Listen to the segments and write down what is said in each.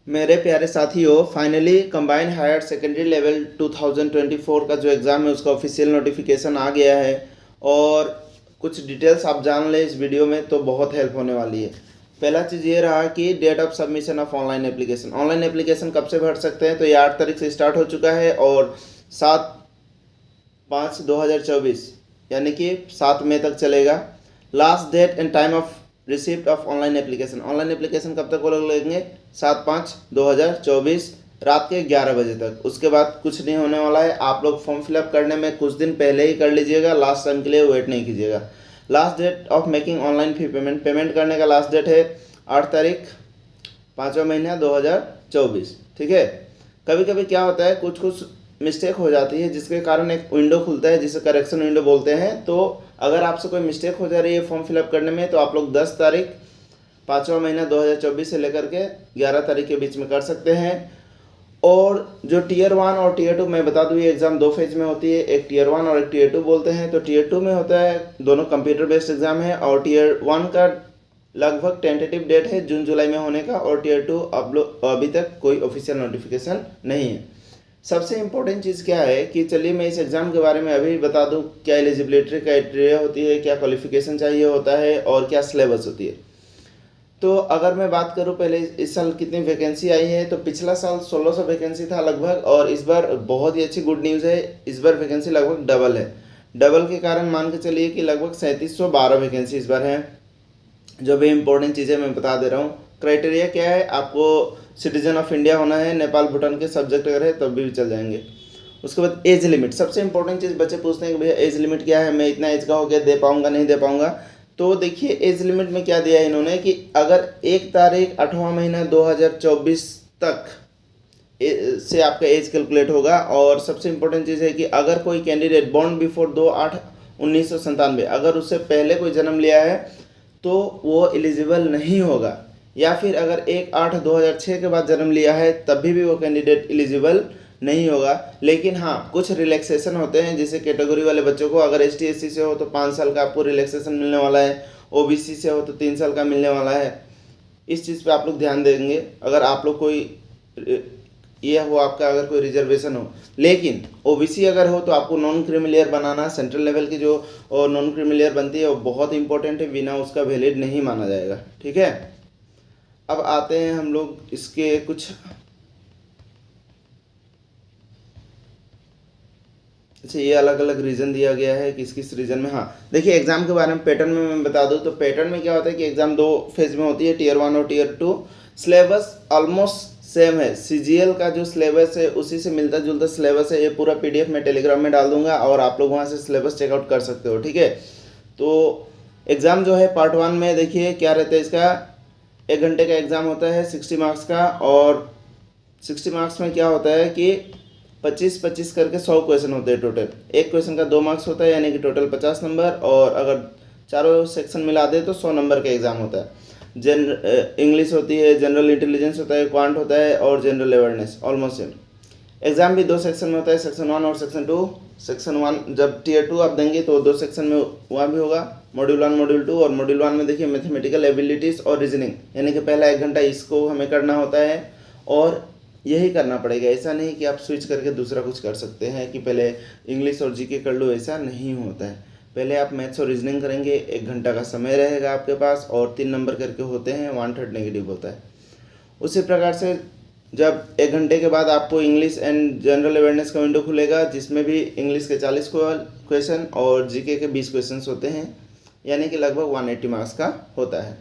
मेरे प्यारे साथियों, finally combined higher secondary level 2024 का जो एग्ज़ाम है उसका ऑफिशियल नोटिफिकेशन आ गया है। और कुछ डिटेल्स आप जान लें इस वीडियो में तो बहुत हेल्प होने वाली है। पहला चीज़ ये रहा कि date of submission of online application. Online application कब से भर सकते हैं, तो ये 8 तारीख से स्टार्ट हो चुका है और 7/5/2024 यानी कि 7 मई तक चलेगा। Last date and time of receipt of online application. Online application कब तक वो लोग लेंगे? 7/5/2024 रात के 11 बजे तक। उसके बाद कुछ नहीं होने वाला है। आप लोग फॉर्म फिलअप करने में कुछ दिन पहले ही कर लीजिएगा, लास्ट टाइम के लिए वेट नहीं कीजिएगा। Last date of making online fee payment. Payment करने का लास्ट डेट है 8 तारीख 5वां महीना 2024। ठीक है। कभी कभी क्या होता है, कुछ कुछ मिस्टेक हो जाती है जिसके कारण एक विंडो खुलता है जिसे करेक्शन विंडो बोलते हैं। तो अगर आपसे कोई मिस्टेक हो जा रही है फॉर्म फिलअप करने में तो आप लोग 10 तारीख 5वां महीना 2024 से लेकर के 11 तारीख के बीच में कर सकते हैं। और जो टीयर 1 और टीयर 2 मैं बता दूँ, ये एग्ज़ाम 2 फेज में होती है, एक टीयर 1 और एक टीयर 2 बोलते हैं। तो टीयर 2 में होता है, दोनों कंप्यूटर बेस्ड एग्ज़ाम है और टीयर 1 का लगभग टेंटेटिव डेट है जून जुलाई में होने का और टीयर 2 अभी तक कोई ऑफिशियल नोटिफिकेशन नहीं है। सबसे इम्पोर्टेंट चीज़ क्या है कि चलिए मैं इस एग्ज़ाम के बारे में अभी बता दूं, क्या एलिजिबिलिटी क्राइटेरिया होती है, क्या क्वालिफिकेशन चाहिए होता है और क्या सिलेबस होती है। तो अगर मैं बात करूं पहले इस साल कितनी वैकेंसी आई है, तो पिछला साल 1600 वैकेंसी था लगभग और इस बार बहुत ही अच्छी गुड न्यूज़ है, इस बार वैकेंसी लगभग डबल है। डबल के कारण मान के चलिए कि लगभग 3712 वैकेंसी इस बार है। जो भी इम्पोर्टेंट चीज़ें मैं बता दे रहा हूँ। क्राइटेरिया क्या है, आपको सिटीजन ऑफ इंडिया होना है, नेपाल भूटान के सब्जेक्ट अगर है तब भी चल जाएंगे। उसके बाद एज लिमिट, सबसे इंपॉर्टेंट चीज़ बच्चे पूछते हैं कि भैया एज लिमिट क्या है, मैं इतना एज का हो गया, दे पाऊंगा नहीं दे पाऊंगा। तो देखिए एज लिमिट में क्या दिया है इन्होंने कि अगर 1 तारीख 8वां महीना 2024 तक से आपका एज कैलकुलेट होगा। और सबसे इंपॉर्टेंट चीज़ है कि अगर कोई कैंडिडेट बॉर्न बिफोर 2/8/1997 अगर उससे पहले कोई जन्म लिया है तो वो एलिजिबल नहीं होगा, या फिर अगर 1/8/2006 के बाद जन्म लिया है तभी भी वो कैंडिडेट एलिजिबल नहीं होगा। लेकिन हाँ, कुछ रिलैक्सेशन होते हैं, जैसे कैटेगरी वाले बच्चों को अगर ST SC से हो तो 5 साल का आपको रिलैक्सेशन मिलने वाला है, OBC से हो तो 3 साल का मिलने वाला है। इस चीज़ पे आप लोग ध्यान देंगे अगर आप लोग कोई ये हो, आपका अगर कोई रिजर्वेशन हो। लेकिन OBC अगर हो तो आपको नॉन क्रीमिलियर बनाना, सेंट्रल लेवल की जो नॉन क्रीमिलियर बनती है वो बहुत इंपॉर्टेंट है, बिना उसका वैलिड नहीं माना जाएगा। ठीक है। अब आते हैं हम लोग इसके कुछ अच्छा, ये अलग अलग रीज़न दिया गया है किस किस रीज़न में। हाँ देखिए, एग्ज़ाम के बारे में पैटर्न में मैं बता दूँ तो पैटर्न में क्या होता है कि एग्ज़ाम 2 फेज में होती है, टीयर 1 और टीयर 2। सिलेबस ऑलमोस्ट सेम है, CGL का जो सिलेबस है उसी से मिलता जुलता सिलेबस है। ये पूरा PDF मैं टेलीग्राम में डाल दूंगा और आप लोग वहाँ से सिलेबस चेकआउट कर सकते हो। ठीक है। तो एग्ज़ाम जो है पार्ट 1 में देखिए क्या रहता है, इसका 1 घंटे का एग्ज़ाम होता है 60 मार्क्स का। और 60 मार्क्स में क्या होता है कि 25-25 करके 100 क्वेश्चन होते हैं टोटल। एक क्वेश्चन का 2 मार्क्स होता है यानी कि टोटल 50 नंबर। और अगर चारों सेक्शन मिला दे तो 100 नंबर का एग्ज़ाम होता है। इंग्लिश होती है, जनरल इंटेलिजेंस होता है, क्वांट होता है और general awareness, almost same. Exam भी 2 सेक्शन में होता है, सेक्शन 1 और सेक्शन 2। सेक्शन 1 जब टीयर 2 आप देंगे तो 2 सेक्शन में वहाँ भी होगा, मॉड्यूल 1 मॉड्यूल 2। और मॉड्यूल 1 में देखिए मैथमेटिकल एबिलिटीज़ और रीजनिंग, यानी कि पहला 1 घंटा इसको हमें करना होता है और यही करना पड़ेगा। ऐसा नहीं कि आप स्विच करके दूसरा कुछ कर सकते हैं कि पहले इंग्लिश और GK कर लो, ऐसा नहीं होता है। पहले आप मैथ्स और रीजनिंग करेंगे, 1 घंटा का समय रहेगा आपके पास और 3 नंबर करके होते हैं, 1/3 नेगेटिव होता है। उसी प्रकार से जब 1 घंटे के बाद आपको इंग्लिश एंड जनरल अवेयरनेस का विंडो खुलेगा जिसमें भी इंग्लिश के 40 क्वेश्चन और GK के 20 क्वेश्चन होते हैं, यानी कि लगभग 180 मार्क्स का होता है।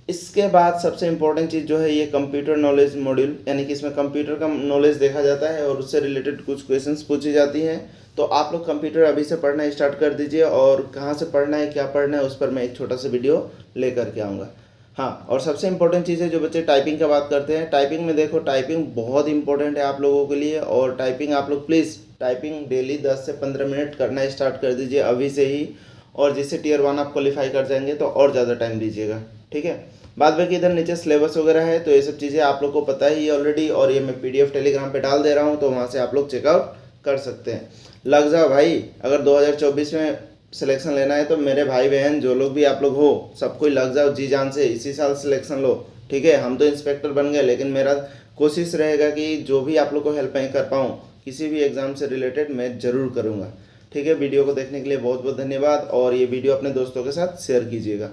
इसके बाद सबसे इम्पोर्टेंट चीज़ जो है ये कंप्यूटर नॉलेज मॉड्यूल, यानी कि इसमें कंप्यूटर का नॉलेज देखा जाता है और उससे रिलेटेड कुछ क्वेश्चंस पूछी जाती हैं। तो आप लोग कंप्यूटर अभी से पढ़ना स्टार्ट कर दीजिए और कहाँ से पढ़ना है, क्या पढ़ना है, उस पर मैं एक छोटा सा वीडियो लेकर के आऊँगा। हाँ, और सबसे इम्पोर्टेंट चीज़ है, जो बच्चे टाइपिंग का बात करते हैं, टाइपिंग में देखो टाइपिंग बहुत इंपॉर्टेंट है आप लोगों के लिए। और टाइपिंग आप लोग प्लीज़ टाइपिंग डेली 10 से 15 मिनट करना स्टार्ट कर दीजिए अभी से ही। और जिससे टीयर 1 आप क्वालिफाई कर जाएंगे तो और ज़्यादा टाइम दीजिएगा। ठीक है। बाद बाकी इधर नीचे सिलेबस वगैरह है तो ये सब चीज़ें आप लोग को पता ही है ऑलरेडी, और ये मैं PDF टेलीग्राम पे डाल दे रहा हूँ तो वहाँ से आप लोग चेकआउट कर सकते हैं। लग जाओ भाई, अगर 2024 में सिलेक्शन लेना है तो मेरे भाई बहन जो लोग भी आप लोग हो, सबको लग जाओ जी जान से, इसी साल सिलेक्शन लो। ठीक है, हम तो इंस्पेक्टर बन गए, लेकिन मेरा कोशिश रहेगा कि जो भी आप लोग को हेल्प मैं कर पाऊँ किसी भी एग्ज़ाम से रिलेटेड, मैं ज़रूर करूँगा। ठीक है, वीडियो को देखने के लिए बहुत बहुत धन्यवाद, और ये वीडियो अपने दोस्तों के साथ शेयर कीजिएगा।